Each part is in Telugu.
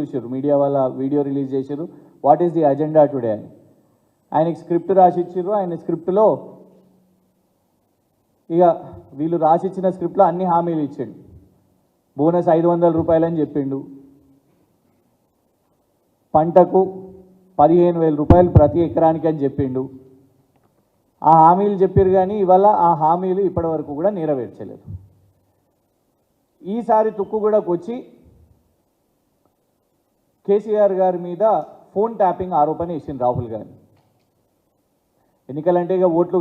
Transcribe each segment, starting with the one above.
చూసారు, మీడియా వాళ్ళ వీడియో రిలీజ్ చేశారు, what is the agenda today అని. ఆయనకి స్క్రిప్ట్ రాసిచ్చారు. ఆయన స్క్రిప్ట్లో ఇక వీళ్ళు రాసిచ్చిన స్క్రిప్ట్లో అన్ని హామీలు ఇచ్చాడు. బోనస్ 500 రూపాయలని చెప్పిండు, పంటకు 15,000 రూపాయలు ప్రతి ఎకరానికి అని చెప్పిండు. ఆ హామీలు చెప్పారు, కానీ ఇవాళ ఆ హామీలు ఇప్పటివరకు కూడా నెరవేర్చలేదు. ఈసారి తుక్కుగూడకు వచ్చి కేసీఆర్ గారి మీద ఫోన్ ట్యాపింగ్ ఆరోపణ వేసింది రాహుల్ గాంధీ. ఎన్నికలంటే ఇక ఓట్లు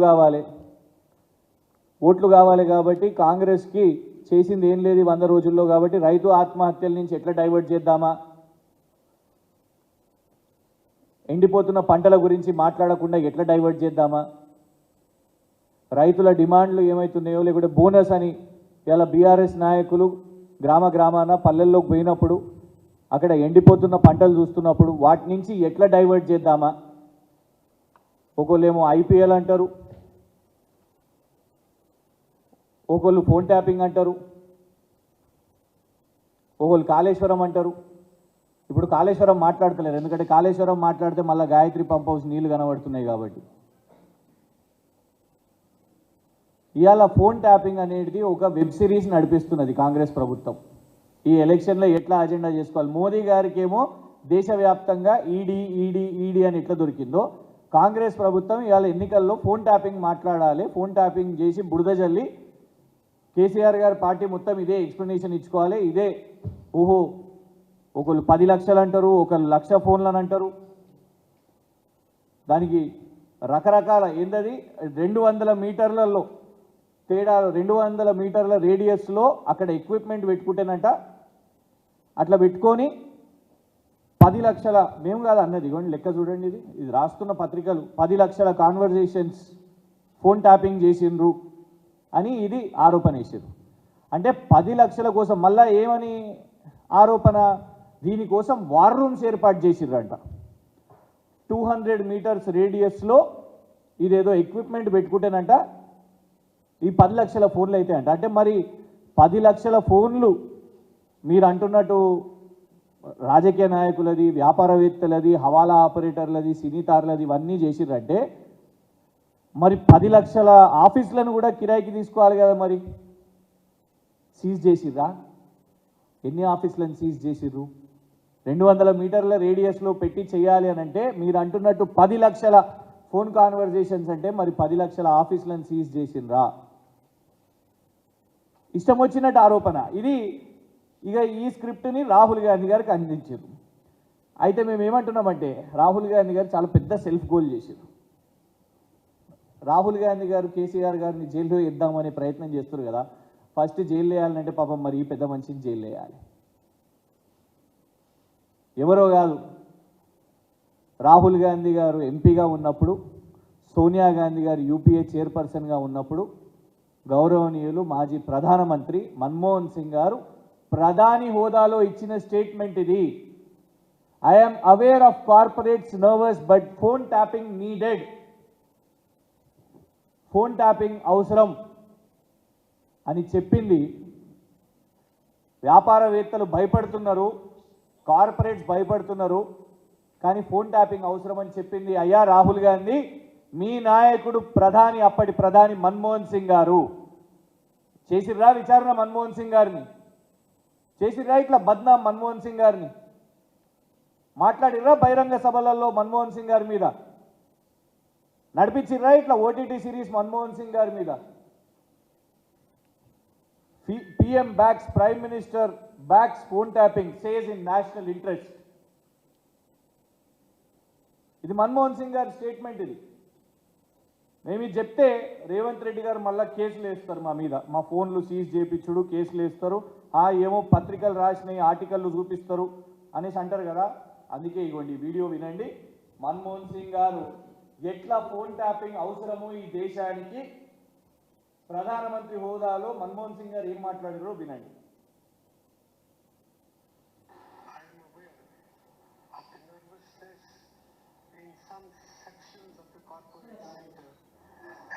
కావాలి కాబట్టి కాంగ్రెస్కి చేసింది ఏం లేదు 100 రోజుల్లో. కాబట్టి రైతు ఆత్మహత్యల నుంచి ఎట్లా డైవర్ట్ చేద్దామా, ఎండిపోతున్న పంటల గురించి మాట్లాడకుండా ఎట్లా డైవర్ట్ చేద్దామా, రైతుల డిమాండ్లు ఏమవుతున్నాయో, లేకుంటే బోనస్ అని ఇలా బీఆర్ఎస్ నాయకులు గ్రామాన పల్లెల్లోకి పోయినప్పుడు అక్కడ ఎండిపోతున్న పంటలు చూస్తున్నప్పుడు వాటి నుంచి ఎట్లా డైవర్ట్ చేద్దామా. ఒకళ్ళేమో ఐపీఎల్ అంటారు, ఒకళ్ళు ఫోన్ ట్యాపింగ్ అంటారు, ఒకళ్ళు కాళేశ్వరం అంటారు. ఇప్పుడు కాళేశ్వరం మాట్లాడతలేరు, ఎందుకంటే కాళేశ్వరం మాట్లాడితే మళ్ళీ గాయత్రి పంప్ హౌస్ నీళ్లు కనబడుతున్నాయి కాబట్టి. ఇవాళ ఫోన్ ట్యాపింగ్ అనేది ఒక వెబ్ సిరీస్ నడిపిస్తున్నది కాంగ్రెస్ ప్రభుత్వం. ఈ ఎలక్షన్లో ఎట్లా అజెండా చేసుకోవాలి. మోదీ గారికి ఏమో దేశవ్యాప్తంగా ఈడీ అని ఎట్లా దొరికిందో, కాంగ్రెస్ ప్రభుత్వం ఇవాళ ఎన్నికల్లో ఫోన్ ట్యాపింగ్ మాట్లాడాలి, ఫోన్ ట్యాపింగ్ చేసి బురద జల్లి కేసీఆర్ గారి పార్టీ మొత్తం ఇదే ఎక్స్ప్లెనేషన్ ఇచ్చుకోవాలి. ఇదే ఓహో, ఒకళ్ళు 10 లక్షలు అంటారు, ఒకళ్ళు 1,00,000 ఫోన్లు అని అంటారు. దానికి రకరకాల ఏందది 200 మీటర్లలో తేడా, 200 మీటర్ల రేడియస్లో అక్కడ ఎక్విప్మెంట్ పెట్టుకుంటేనంట, అట్లా పెట్టుకొని 10 లక్షల, మేము కాదు అన్నది, ఇవ్వండి లెక్క చూడండి, ఇది రాస్తున్న పత్రికలు, 10 లక్షల కాన్వర్జేషన్స్ ఫోన్ ట్యాపింగ్ చేసిండ్రు అని ఇది ఆరోపణ వేసారు. అంటే 10 లక్షల కోసం మళ్ళా ఏమని ఆరోపణ, దీనికోసం వార్ రూమ్స్ ఏర్పాటు చేసిర్రంట. 200 మీటర్స్ రేడియస్లో ఇదేదో ఎక్విప్మెంట్ పెట్టుకుంటేనంట ఈ 10 లక్షల ఫోన్లు అయితే అంట. అంటే మరి 10 లక్షల ఫోన్లు మీరు అంటున్నట్టు రాజకీయ నాయకులది, వ్యాపారవేత్తలది, హవాలా ఆపరేటర్లది, సినీతారులది ఇవన్నీ చేసిర్రంటే మరి 10 లక్షల ఆఫీసులను కూడా కిరాయికి తీసుకోవాలి కదా. మరి సీజ్ చేసిర్రా? ఎన్ని ఆఫీసులను సీజ్ చేసిర్రు? 200 మీటర్ల రేడియస్లో పెట్టి చేయాలి అని అంటే మీరు అంటున్నట్టు 10 లక్షల ఫోన్ కాన్వర్జేషన్స్ అంటే మరి 10 లక్షల ఆఫీసులను సీజ్ చేసిండ్రా? ఇష్టం వచ్చినట్టు ఆరోపణ ఇది. ఇక ఈ స్క్రిప్ట్ని రాహుల్ గాంధీ గారికి అందించారు. అయితే మేము ఏమంటున్నామంటే రాహుల్ గాంధీ గారు చాలా పెద్ద సెల్ఫ్ గోల్ చేశారు. రాహుల్ గాంధీ గారు కేసీఆర్ గారిని జైల్లో వేద్దామనే ప్రయత్నం చేస్తారు కదా. ఫస్ట్ జైలు వేయాలంటే పాపం మరి ఈ పెద్ద మనిషిని జైలు వేయాలి. ఎవరో కాదు, రాహుల్ గాంధీ గారు ఎంపీగా ఉన్నప్పుడు, సోనియా గాంధీ గారు యూపీఏ చైర్పర్సన్గా ఉన్నప్పుడు గౌరవనీయులు మాజీ ప్రధానమంత్రి మన్మోహన్ సింగ్ గారు ప్రధాని హోదాలో ఇచ్చిన స్టేట్మెంట్ ఇది. I'm aware of corporates nervous but phone tapping needed. Phone tapping అవసరం అని చెప్పింది. వ్యాపారవేత్తలు భయపడుతున్నారు, కార్పొరేట్స్ భయపడుతున్నారు, కానీ ఫోన్ ట్యాపింగ్ అవసరం అని చెప్పింది అయ్యా రాహుల్ గాంధీ, మీ నాయకుడు ప్రధాని, అప్పటి ప్రధాని మన్మోహన్ సింగ్ గారు. చేసిర్రా విచారణ మన్మోహన్ సింగ్ గారిని? చేసిర్రా ఇట్లా బద్నాం మన్మోహన్ సింగ్ గారిని? మాట్లాడిర్రా బహిరంగ సభలలో మన్మోహన్ సింగ్ గారి మీద? నడిపించిర్రా ఇట్లా ఓటీటీ సిరీస్ మన్మోహన్ సింగ్ గారి మీద? PM backs Prime Minister backs phone tapping, says in national interest. ఇది మన్మోహన్ సింగ్ గారి స్టేట్మెంట్. ఇది మేము ఇది చెప్తే రేవంత్ రెడ్డి గారు మళ్ళీ కేసులు వేస్తారు మా మీద, మా ఫోన్లు సీజ్ చేయించుడు కేసులు వేస్తారు, ఏమో పత్రికలు రాసినాయి ఆర్టికల్లు చూపిస్తారు అనేసి అంటారు కదా. అందుకే ఇగోండి వీడియో వినండి. మన్మోహన్ సింగ్ గారు ఎట్లా ఫోన్ ట్యాపింగ్ అవసరమో ఈ దేశానికి ప్రధానమంత్రి హోదాలో మన్మోహన్ సింగ్ గారు ఏం మాట్లాడారో వినండి.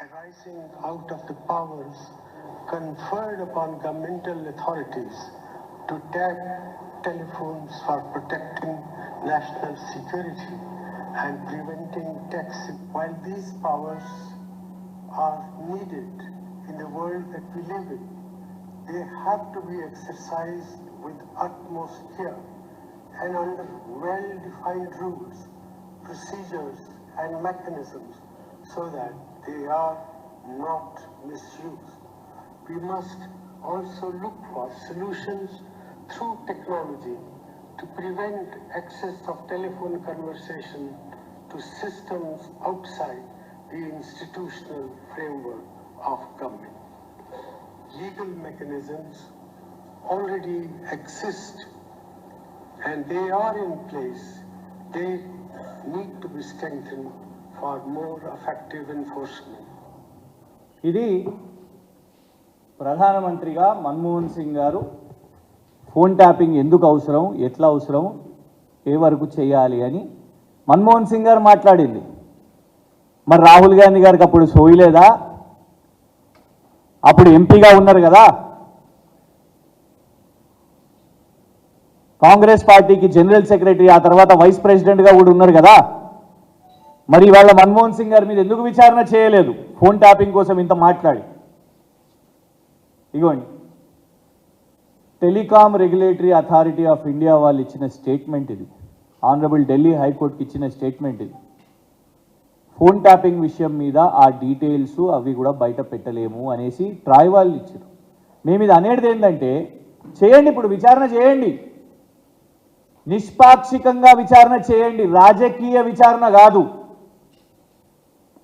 Arising out of the powers conferred upon governmental authorities to tap telephones for protecting national security and preventing tax. While these powers are needed in the world that we live in, they have to be exercised with utmost care and under well-defined rules, procedures, and mechanisms so that they are not misused. We must also look for solutions through technology to prevent access of telephone conversation to systems outside the institutional framework of government. Legal mechanisms already exist and they are in place. They need to be strengthened for more effective enforcement. ఇది ప్రధానమంత్రిగా మన్మోహన్ సింగ్ గారు ఫోన్ ట్యాపింగ్ ఎందుకు అవసరం, ఎట్లా అవసరం, ఏ వరకు చేయాలి అని మన్మోహన్ సింగ్ గారు మాట్లాడింది. మరి రాహుల్ గాంధీ గారికి అప్పుడు సోయలేదా? అప్పుడు ఎంపీగా ఉన్నారు కదా, కాంగ్రెస్ పార్టీకి జనరల్ సెక్రటరీ, ఆ తర్వాత వైస్ ప్రెసిడెంట్గా కూడా ఉన్నారు కదా. మరి ఇవాళ మన్మోహన్ సింగ్ గారి మీద ఎందుకు విచారణ చేయలేదు ఫోన్ ట్యాపింగ్ కోసం ఇంత మాట్లాడి? ఇగోండి, telecom regulatory authority of India వాళ్ళు ఇచ్చిన స్టేట్మెంట్ ఇది. ఆనరబుల్ ఢిల్లీ హైకోర్టుకి ఇచ్చిన స్టేట్మెంట్ ఇది. ఫోన్ ట్యాపింగ్ విషయం మీద ఆ డీటెయిల్స్ అవి కూడా బయట పెట్టలేము అనేసి ట్రాయ్ వాళ్ళు ఇచ్చారు. మేము ఇది అనేది ఏంటంటే, చేయండి, ఇప్పుడు విచారణ చేయండి, నిష్పాక్షికంగా విచారణ చేయండి, రాజకీయ విచారణ కాదు.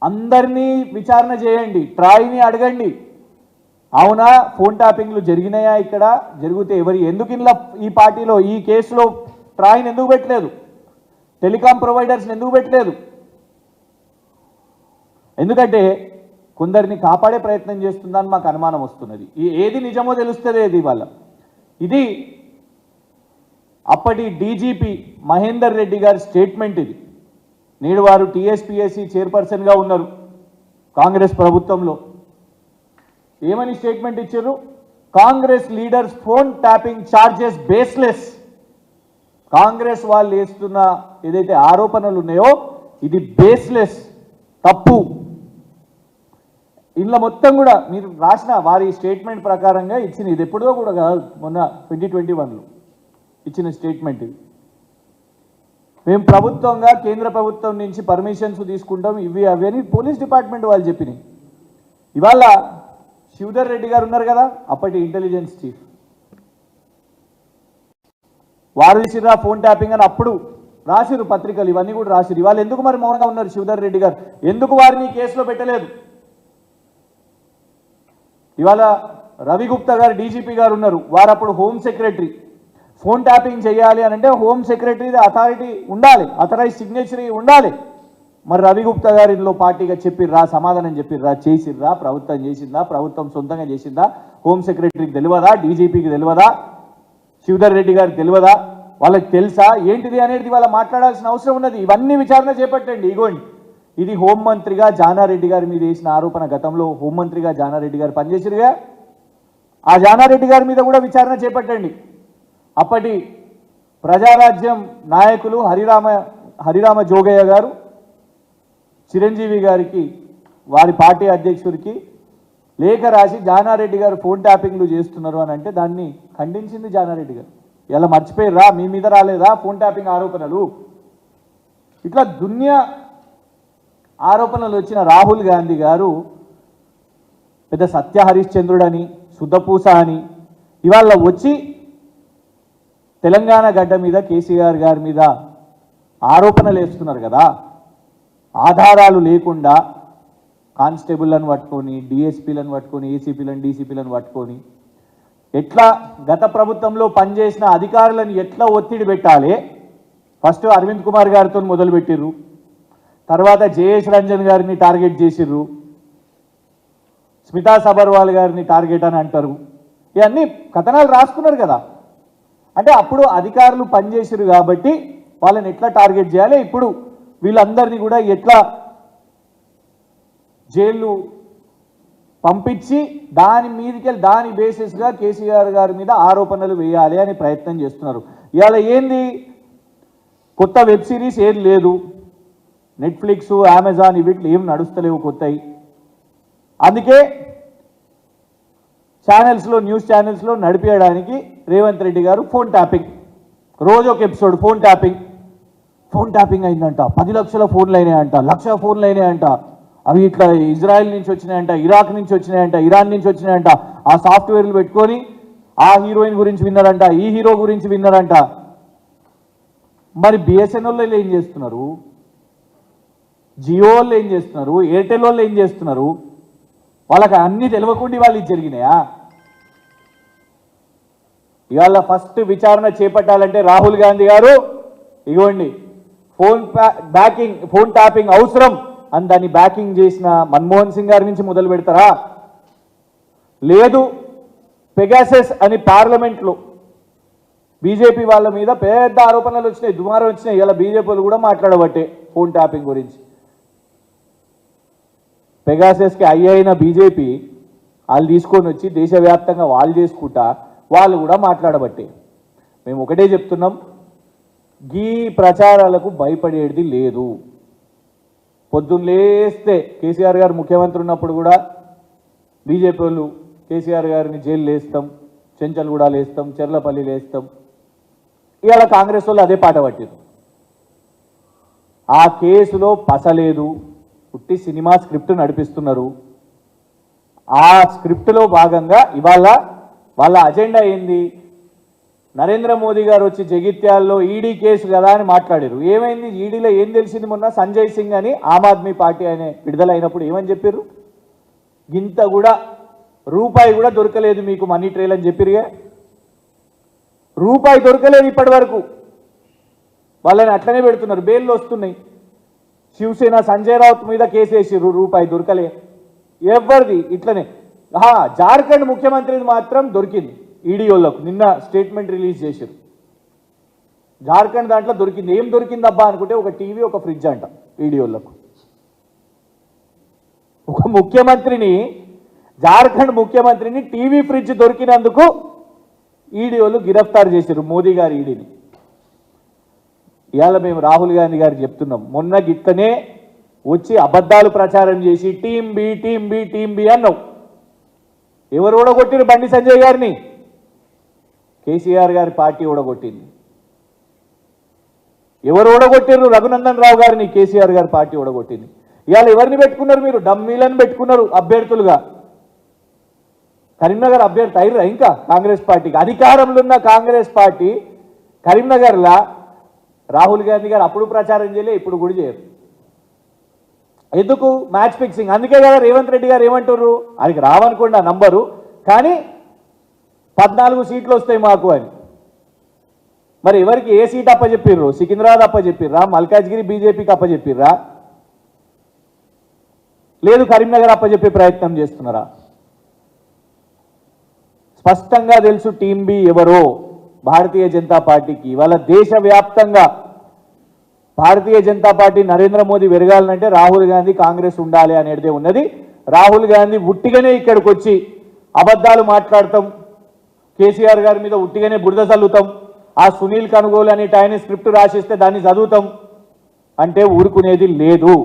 అందరినీ విచారణ చేయండి, ట్రాయ్ని అడగండి, అవునా ఫోన్ ట్యాపింగ్లు జరిగినాయా, ఇక్కడ జరిగితే ఎవరి ఎందుకు ఇలా ఈ పార్టీలో ఈ కేసులో ట్రాయ్ని ఎందుకు పెట్టలేదు, టెలికాం ప్రొవైడర్స్ని ఎందుకు పెట్టలేదు? ఎందుకంటే కొందరిని కాపాడే ప్రయత్నం చేస్తుందని మాకు అనుమానం వస్తున్నది. ఏది నిజమో తెలుస్తుంది ఏది వాళ్ళ. ఇది అప్పటి డీజీపీ మహేందర్ రెడ్డి గారి స్టేట్మెంట్ ఇది. నేడు వారు టీఎస్పీఎస్సీ చైర్పర్సన్గా ఉన్నారు కాంగ్రెస్ ప్రభుత్వంలో. ఏమని స్టేట్మెంట్ ఇచ్చారు? Congress leaders phone tapping charges baseless. Congress వాళ్ళు వేస్తున్న ఏదైతే ఆరోపణలు ఉన్నాయో ఇది బేస్లెస్, తప్పు. ఇందులో మొత్తం కూడా మీరు రాసిన వారి స్టేట్మెంట్ ప్రకారంగా ఇచ్చిన, ఇది ఎప్పుడో కూడా కాదు, మొన్న 2021లో ఇచ్చిన స్టేట్మెంట్ ఇది. మేము ప్రభుత్వంగా కేంద్ర ప్రభుత్వం నుంచి పర్మిషన్స్ తీసుకుంటాం, ఇవి అవి అని పోలీస్ డిపార్ట్మెంట్ వాళ్ళు చెప్పినాయి. ఇవాళ శివధర్ రెడ్డి గారు ఉన్నారు కదా, అప్పటి ఇంటెలిజెన్స్ చీఫ్, వారు ఇచ్చిరా ఫోన్ ట్యాపింగ్ అని అప్పుడు రాసిరు పత్రికలు, ఇవన్నీ కూడా రాసిరు. ఇవాళ ఎందుకు మరి మౌనంగా ఉన్నారు శివధర్ రెడ్డి గారు? ఎందుకు వారిని కేసులో పెట్టలేదు? ఇవాళ రవి గుప్తా గారు డీజీపీ గారు ఉన్నారు, వారు అప్పుడు హోమ్ సెక్రటరీ. ఫోన్ ట్యాపింగ్ చేయాలి అని అంటే హోమ్ సెక్రటరీ అథారిటీ ఉండాలి, అథరైజ్ సిగ్నేచరీ ఉండాలి. మరి రవి గుప్తా గారు ఇందులో పార్టీగా చెప్పిర్రా, సమాధానం చెప్పిర్రా, చేసిర్రా, ప్రభుత్వం చేసిందా, ప్రభుత్వం సొంతంగా చేసిందా, హోమ్ సెక్రటరీకి తెలియదా, డీజీపీకి తెలియదా, శివధర్ రెడ్డి గారికి తెలియదా, వాళ్ళకి తెలుసా ఏంటిది అనేది వాళ్ళ మాట్లాడాల్సిన అవసరం ఉన్నది. ఇవన్నీ విచారణ చేపట్టండి. ఇగోండి, ఇది హోంమంత్రిగా జానారెడ్డి గారి మీద వేసిన ఆరోపణ. గతంలో హోంమంత్రిగా జానారెడ్డి గారు పనిచేసిరుగా, ఆ జానారెడ్డి గారి మీద కూడా విచారణ చేపట్టండి. అప్పటి ప్రజారాజ్యం నాయకులు హరిరామ జోగయ్య గారు చిరంజీవి గారికి, వారి పార్టీ అధ్యక్షుడికి లేఖ రాసి జానారెడ్డి గారు ఫోన్ ట్యాపింగ్లు చేస్తున్నారు అని అంటే దాన్ని ఖండించింది జానారెడ్డి గారు. ఇలా మర్చిపోయిర్రా, మీ మీద రాలేదా ఫోన్ ట్యాపింగ్ ఆరోపణలు? ఇట్లా దునియా ఆరోపణలు వచ్చిన రాహుల్ గాంధీ గారు పెద్ద సత్య హరిశ్చంద్రుడని, శుద్ధపూస అని ఇవాళ వచ్చి తెలంగాణ గడ్డ మీద కేసీఆర్ గారి మీద ఆరోపణలు వేస్తున్నారు కదా. ఆధారాలు లేకుండా కానిస్టేబుల్లను పట్టుకొని, డిఎస్పీలను పట్టుకొని, ఏసీపీలను, డీసీపీలను పట్టుకొని ఎట్లా గత ప్రభుత్వంలో పనిచేసిన అధికారులను ఎట్లా ఒత్తిడి పెట్టాలి? ఫస్ట్ అరవింద్ కుమార్ గారితో మొదలుపెట్టిర్రు, తర్వాత జేఎస్ రంజన్ గారిని టార్గెట్ చేసిర్రు, స్మితా సబర్వాల్ గారిని టార్గెట్ అని అంటారు. ఇవన్నీ కథనాలు రాసుకున్నారు కదా. అంటే అప్పుడు అధికారులు పనిచేసిరు కాబట్టి వాళ్ళని ఎట్లా టార్గెట్ చేయాలి, ఇప్పుడు వీళ్ళందరినీ కూడా ఎట్లా జైలు పంపించి దాని మీదకెళ్ళి దాని బేసిస్గా కేసీఆర్ గారి మీద ఆరోపణలు వేయాలి అని ప్రయత్నం చేస్తున్నారు. ఇవాళ ఏంది కొత్త వెబ్ సిరీస్ ఏం లేదు, నెట్ఫ్లిక్స్ అమెజాన్ వీటిలో ఏం నడుస్తలేవు కొత్తవి. అందుకే ఛానల్స్లో న్యూస్ ఛానల్స్లో నడిపేయడానికి రేవంత్ రెడ్డి గారు ఫోన్ ట్యాపింగ్, రోజు ఒక ఎపిసోడ్ ఫోన్ ట్యాపింగ్ అయిందంట, 10 లక్షల ఫోన్లు అయినాయంట, 1,00,000 ఫోన్లు అయినాయంట, అవి ఇట్లా ఇజ్రాయెల్ నుంచి వచ్చినాయంట, ఇరాక్ నుంచి వచ్చినాయంట, ఇరాన్ నుంచి వచ్చినాయంట. ఆ సాఫ్ట్వేర్లు పెట్టుకొని ఆ హీరోయిన్ గురించి విన్నారంట, ఈ హీరో గురించి విన్నారంట. మరి బిఎస్ఎన్ఎల్ వాళ్ళు ఏం చేస్తున్నారు, జియో వాళ్ళు ఏం చేస్తున్నారు, ఎయిర్టెల్ వాళ్ళు ఏం చేస్తున్నారు? వాళ్ళకి అన్నీ తెలియకుండా వాళ్ళు ఇది జరిగినాయా? ఇవాళ ఫస్ట్ విచారణ చేపట్టాలంటే రాహుల్ గాంధీ గారు ఇగోండి ఫోన్ ట్యాపింగ్ అవసరం అని దాన్ని బ్యాకింగ్ చేసిన మన్మోహన్ సింగ్ గారి నుంచి మొదలు పెడతారా? లేదు పెగాసస్ అని పార్లమెంట్లో బీజేపీ వాళ్ళ మీద పెద్ద ఆరోపణలు వచ్చినాయి, దుమారం వచ్చినాయి. ఇలా బీజేపీ వాళ్ళు కూడా మాట్లాడబట్టే ఫోన్ ట్యాపింగ్ గురించి. పెగాసస్కి అయిన బీజేపీ వాళ్ళు తీసుకొని వచ్చి దేశవ్యాప్తంగా వాళ్ళు చేసుకుంటా వాళ్ళు కూడా మాట్లాడబట్టే. మేము ఒకటే చెప్తున్నాం, గీ ప్రచారాలకు భయపడేది లేదు. పొద్దున్న లేస్తే కేసీఆర్ గారు ముఖ్యమంత్రి ఉన్నప్పుడు కూడా బీజేపీ వాళ్ళు కేసీఆర్ గారిని జైలు వేస్తాం, చెంచల్గూడ వేస్తాం, చెర్లపల్లి వేస్తాం. ఇవాళ కాంగ్రెస్ వాళ్ళు అదే పాట పట్టారు. ఆ కేసులో పసలేదు, పుట్టి సినిమా స్క్రిప్ట్ నడిపిస్తున్నారు. ఆ స్క్రిప్ట్లో భాగంగా ఇవాళ వాళ్ళ అజెండా ఏంది? నరేంద్ర మోదీ గారు వచ్చి జగిత్యాల్లో ఈడీ కేసు కదా అని మాట్లాడారు. ఏమైంది ఈడీలో ఏం తెలిసింది? మొన్న సంజయ్ సింగ్ అని ఆమ్ ఆద్మీ పార్టీ అనే విడుదలైనప్పుడు ఏమని చెప్పారు? గింత కూడా రూపాయి కూడా దొరకలేదు మీకు మనీ ట్రైల్ అని చెప్పిరుగా. రూపాయి దొరకలేదు ఇప్పటి వరకు. వాళ్ళని అట్లనే పెడుతున్నారు, బెయిల్లో వస్తున్నాయి. శివసేన సంజయ్ రావుత్ మీద కేసు వేసిర్రు, రూపాయి దొరకలే. ఎవరిది ఇట్లనే. జార్ఖండ్ ముఖ్యమంత్రిది మాత్రం దొరికింది ఈడీఓలకు. నిన్న స్టేట్మెంట్ రిలీజ్ చేశారు. జార్ఖండ్ దాంట్లో దొరికింది. ఏం దొరికింది అబ్బా అనుకుంటే ఒక టీవీ, ఒక ఫ్రిడ్జ్ అంట ఈడీఓలకు. ఒక ముఖ్యమంత్రిని, జార్ఖండ్ ముఖ్యమంత్రిని టీవీ ఫ్రిడ్జ్ దొరికినందుకు ఈడీఓలు గిరఫ్తారు చేశారు మోదీ గారి ఈడీని. ఇవాళ మేము రాహుల్ గాంధీ గారికి చెప్తున్నాం, మొన్న గిట్టనే వచ్చి అబద్ధాలు ప్రచారం చేసి టీం బి అన్నావు. ఎవరు ఓడగొట్టిరు బండి సంజయ్ గారిని? కేసీఆర్ గారి పార్టీ ఓడగొట్టింది. ఎవరు ఓడగొట్టిరు? రఘునందన్ రావు గారిని కేసీఆర్ గారి పార్టీ ఓడగొట్టింది. ఇవాళ ఎవరిని పెట్టుకున్నారు మీరు? డమ్మీలను పెట్టుకున్నారు అభ్యర్థులుగా. కరీంనగర్ అభ్యర్థి అయిర్రా ఇంకా కాంగ్రెస్ పార్టీకి? అధికారంలో ఉన్న కాంగ్రెస్ పార్టీ కరీంనగర్లా రాహుల్ గాంధీ గారు అప్పుడు ప్రచారం చేయలే, ఇప్పుడు కూడా చేయరు. ఎందుకు? Match fixing. అందుకే కదా రేవంత్ రెడ్డి గారు ఏమంటారు, ఆయనకి రావనుకోండి ఆ నంబరు, కానీ 14 సీట్లు వస్తాయి మాకు అని. మరి ఎవరికి ఏ సీట్ అప్పచెప్పిర్రు? సికింద్రాబాద్ అప్పచెప్పిర్రా? మల్కాజ్గిరి బీజేపీకి అప్పచెప్పిర్రా? లేదు కరీంనగర్ అప్పచెప్పే ప్రయత్నం చేస్తున్నారా? స్పష్టంగా తెలుసు టీం బి ఎవరో. భారతీయ జనతా పార్టీకి ఇవాళ దేశవ్యాప్తంగా భారతీయ జనతా పార్టీ నరేంద్ర మోదీ పెరగాలంటే రాహుల్ గాంధీ కాంగ్రెస్ ఉండాలి అనేదే ఉన్నది. రాహుల్ గాంధీ ఉట్టిగానే ఇక్కడికి వచ్చి అబద్ధాలు మాట్లాడతాం, కేసీఆర్ గారి మీద ఉట్టిగానే బురద చల్లుతాం, ఆ సునీల్ కనుగోలు అనే ఆయన స్క్రిప్ట్ రాసిస్తే దాన్ని చదువుతాం అంటే ఊరుకునేది లేదు.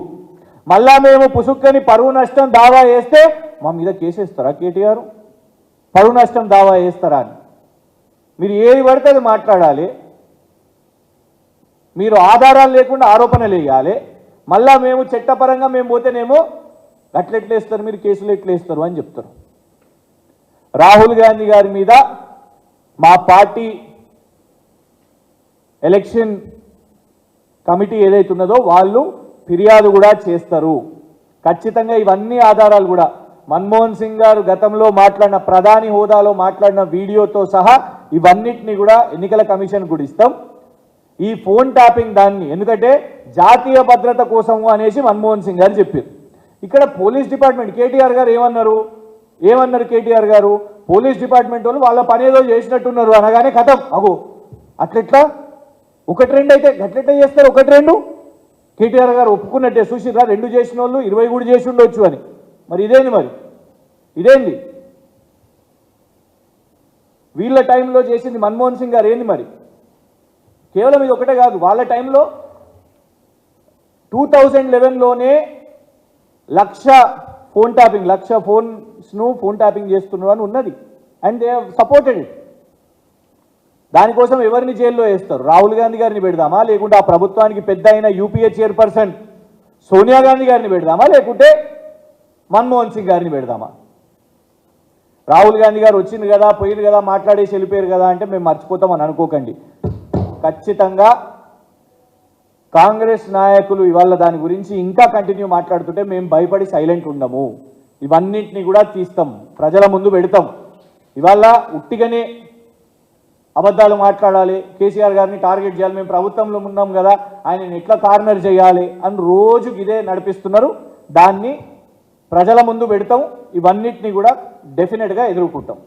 మళ్ళా మేము పుసుక్కని పరువు నష్టం దావా వేస్తే మా మీద కేసేస్తారా కేటీఆర్? పరువు నష్టం దావా వేస్తారా అని మీరు ఏది పడితే అది మాట్లాడాలి. మీరు ఆధారాలు లేకుండా ఆరోపణలు వేయాలి. మళ్ళా మేము చట్టపరంగా మేము పోతేనేమో అట్లెట్లేస్తారు, మీరు కేసులు ఎట్లేస్తారు అని చెప్తారు. రాహుల్ గాంధీ గారి మీద మా పార్టీ ఎలక్షన్ కమిటీ ఏదైతే ఉన్నదో వాళ్ళు ఫిర్యాదు కూడా చేస్తారు. ఖచ్చితంగా ఇవన్నీ ఆధారాలు కూడా మన్మోహన్ సింగ్ గారు గతంలో మాట్లాడిన, ప్రధాని హోదాలో మాట్లాడిన వీడియోతో సహా ఇవన్నిటిని కూడా ఎన్నికల కమిషన్ కూడా ఇస్తాం. ఈ ఫోన్ ట్యాపింగ్ దాన్ని ఎందుకంటే జాతీయ భద్రత కోసము అనేసి మన్మోహన్ సింగ్ గారు చెప్పారు. ఇక్కడ పోలీస్ డిపార్ట్మెంట్ కేటీఆర్ గారు ఏమన్నారు కేటీఆర్ గారు? పోలీస్ డిపార్ట్మెంట్ వాళ్ళు వాళ్ళ పని ఏదో చేసినట్టున్నారు అనగానే కథం అగో అట్లెట్లా 1-2 అయితే గట్లెట్లా చేస్తారు? 1-2 కేటీఆర్ గారు ఒప్పుకున్నట్టే చూసిర్రా, 2 చేసిన వాళ్ళు 20 కూడా చేసి ఉండొచ్చు అని. మరి ఇదేంది మరి? ఇదేంది? వీళ్ళ టైంలో చేసింది మన్మోహన్ సింగ్ గారు ఏంది మరి? కేవలం ఇది ఒకటే కాదు, వాళ్ళ టైంలో 2011లోనే 1,00,000 ఫోన్ ట్యాపింగ్, 1,00,000 ఫోన్స్ను ఫోన్ ట్యాపింగ్ చేస్తున్నారు అని ఉన్నది. And they have supported it. దానికోసం ఎవరిని జైల్లో వేస్తారు? రాహుల్ గాంధీ గారిని పెడదామా, లేకుంటే ఆ ప్రభుత్వానికి పెద్ద అయిన యూపీఏ చైర్పర్సన్ సోనియా గాంధీ గారిని పెడదామా, లేకుంటే మన్మోహన్ సింగ్ గారిని పెడదామా? రాహుల్ గాంధీ గారు వచ్చింది కదా, పోయింది కదా, మాట్లాడేసి వెళ్ళిపోయారు కదా అంటే మేము మర్చిపోతామని అనుకోకండి. ఖచ్చితంగా కాంగ్రెస్ నాయకులు ఇవాళ దాని గురించి ఇంకా కంటిన్యూ మాట్లాడుతుంటే మేము భయపడి సైలెంట్ ఉండము. ఇవన్నింటినీ కూడా తీస్తాం, ప్రజల ముందు పెడతాం. ఇవాళ ఉట్టిగానే అబద్ధాలు మాట్లాడాలి, కేసీఆర్ గారిని టార్గెట్ చేయాలి, మేము ప్రభుత్వంలో ఉన్నాం కదా, ఆయనని ఎట్లా కార్నర్ చేయాలి అని రోజుకి ఇదే నడిపిస్తున్నారు. దాన్ని ప్రజల ముందు పెడతాం. ఇవన్నిటినీ కూడా డెఫినెట్గా ఎదుర్కొంటాం.